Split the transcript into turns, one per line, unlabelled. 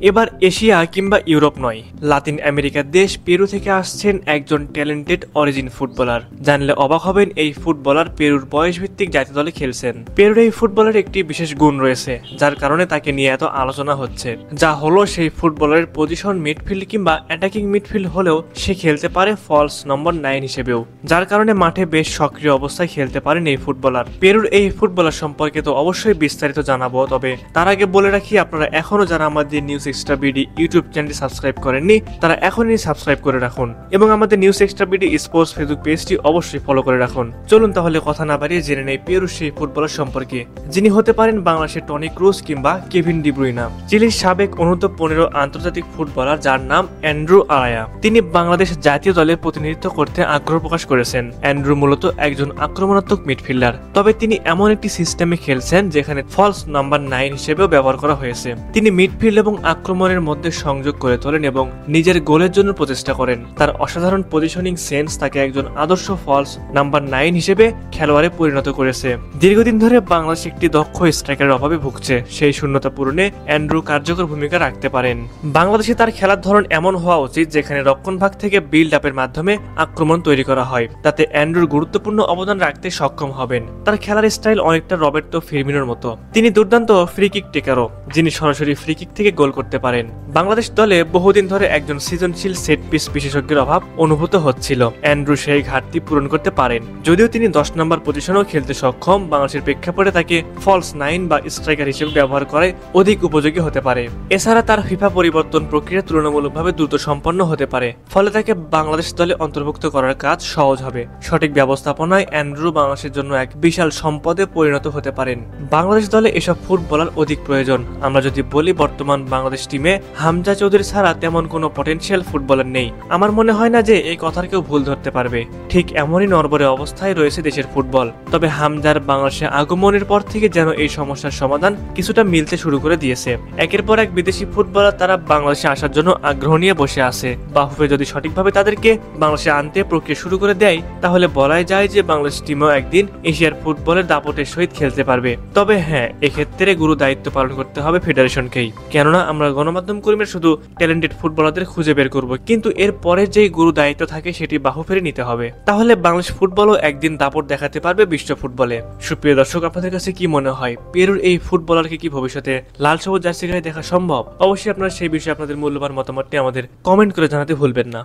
এবার এশিয়া কিংবা ইউরোপ নয়, লাতিন আমেরিকার দেশ পেরু থেকে আসছেন একজন ট্যালেন্টেড অরিজিন ফুটবলার। জানলে অবাক হবেন, এই ফুটবলার পেরুর বয়সভিত্তিক জাতীয় দলে খেলছেন। পেরুর এই ফুটবলের একটি বিশেষ গুণ রয়েছে, যার কারণে তাকে নিয়ে এত আলোচনা হচ্ছে, যা হলো সেই ফুটবলারের পজিশন মিডফিল্ড কিংবা অ্যাটাকিং মিডফিল্ড হলেও সে খেলতে পারে ফলস নম্বর 9 হিসেবেও, যার কারণে মাঠে বেশ সক্রিয় অবস্থায় খেলতে পারেন এই ফুটবলার। পেরুর এই ফুটবলার সম্পর্কে তো অবশ্যই বিস্তারিত জানাবো, তবে তার আগে বলে রাখি, আপনারা এখনো যারা আমাদের নিউজ এক্সট্রা বিডি ইউটিউব চ্যানেলটি সাবস্ক্রাইব করেননি তারা এখনই সাবস্ক্রাইব করে রাখুন এবং আমাদের news extra BD sports Facebook পেজটি অবশ্যই ফলো করে রাখুন। চলুন তাহলে কথা না বাড়িয়ে জেনে নেই পেরুর সেই ফুটবলার সম্পর্কে, যিনি হতে পারেন বাংলাদেশের টনি ক্রুজ কিংবা কেভিন ডি ব্রুইনা। চিলির সাবেক অনূর্ধ্ব-15 আন্তর্জাতিক ফুটবলার যার নাম অ্যান্ড্রু আরায়া, তিনি বাংলাদেশ জাতীয় দলে প্রতিনিধিত্ব করতে আগ্রহ প্রকাশ করেছেন। অ্যান্ড্রু মূলত একজন আক্রমণাত্মক মিডফিল্ডার, তবে তিনি এমন একটি সিস্টেমে খেলছেন যেখানে ফলস নাম্বার 9 হিসেবেও ব্যবহার করা হয়েছে। তিনি মিডফিল্ড এবং আক্রমণের মধ্যে সংযোগ করে তোলেন এবং নিজের গোলের জন্য প্রচেষ্টা করেন। তার অসাধারণ পজিশনিং সেন্স তাকে একজন আদর্শ ফলস নাম্বার 9 হিসেবে খেলোয়াড়ে পরিণত করেছে। দীর্ঘদিন ধরে বাংলাদেশ একটি দক্ষ স্ট্রাইকারের অভাবে ভুগছে, সেই শূন্যতা পূরণে অ্যান্ড্রু কার্যকর ভূমিকা রাখতে পারেন। বাংলাদেশে তার খেলার ধরন এমন হওয়া উচিত যেখানে রক্ষণভাগ থেকে বিল্ড আপের মাধ্যমে আক্রমণ তৈরি করা হয়, তাতে অ্যান্ড্রুর গুরুত্বপূর্ণ অবদান রাখতে সক্ষম হবেন। তার খেলার স্টাইল অনেকটা রবের্তো ফিরমিনোর মতো। তিনি দুর্দান্ত ফ্রি কিক টেকারও, যিনি সরাসরি ফ্রি কিক থেকে গোল করতে পারেন। বাংলাদেশ দলে বহুদিন ধরে একজন সৃজনশীল সেট পিস বিশেষজ্ঞের অভাব অনুভূত হচ্ছিল। অ্যান্ড্রু সেই ঘাটতি পূরণ করতে পারেন। যদিও তিনি 10 নম্বর পজিশনেও খেলতে সক্ষম, বাংলাদেশের প্রেক্ষাপটে তাকে ফলস 9 বা স্ট্রাইকার হিসেবে ব্যবহার করায় অধিক উপযোগী হতে পারে। এছাড়া তার ফিফা পরিবর্তন প্রক্রিয়া তুলনামূলকভাবে দ্রুত সম্পন্ন হতে পারে, ফলে তাকে বাংলাদেশ দলে অন্তর্ভুক্ত করার কাজ সহজ হবে। সঠিক ব্যবস্থাপনায় অ্যান্ড্রু বাংলাদেশের জন্য এক বিশাল সম্পদে পরিণত হতে পারেন। বাংলাদেশ দলে এসব ফুটবলার অধিক প্রয়োজন। আমরা যদি বলি, বর্তমান বাংলাদেশ টিমে হামজা চৌধুরী ছাড়া তেমন কোনো পটেনশিয়াল ফুটবলার নেই। আমার মনে হয় না যে এই কথার কেউ ভুল ধরতে পারবে। ঠিক এমনই নড়বড়ে অবস্থায় রয়েছে দেশের ফুটবল। তবে হামজার বাংলাদেশে আগমনের পর থেকে যেন এই সমস্যার সমাধান কিছুটা মিলতে শুরু করে দিয়েছে। একের পর এক বিদেশি ফুটবলার তারা বাংলাদেশে আসার জন্য আগ্রহ নিয়ে বসে আছে। বাফুফে যদি সঠিকভাবে তাদেরকে বাংলাদেশে আনতে প্রক্রিয়া শুরু করে দেয়, তাহলে বলাই যায় যে বাংলাদেশ টিমও একদিন এশিয়ার ফুটবলের দাপটের সহিত খেলতে পারবে। তবে হ্যাঁ, এক্ষেত্রে গুরু দায়িত্ব পালন করতে হবে ফেডারেশনকেই, কেননা আমরা গণমাধ্যম কর্মীরা শুধু ট্যালেন্টেড ফুটবলারদের খুঁজে বের করব, কিন্তু এর পরে যেই গুরু দায়িত্ব থাকে সেটি বাহুফেরে নিতে হবে। তাহলে বাংলাদেশ ফুটবলও একদিন দাপট দেখাতে পারবে বিশ্ব ফুটবলে। সুপ্রিয় দর্শক, আপনাদের কাছে কি মনে হয়, পেরুর এই ফুটবলারকে কি ভবিষ্যতে লাল সবুজ জার্সি গায়ে দেখা সম্ভব? অবশ্যই আপনারা সেই বিষয়ে আপনাদের মূল্যবান মতামতটি আমাদের কমেন্ট করে জানাতে ভুলবেন না।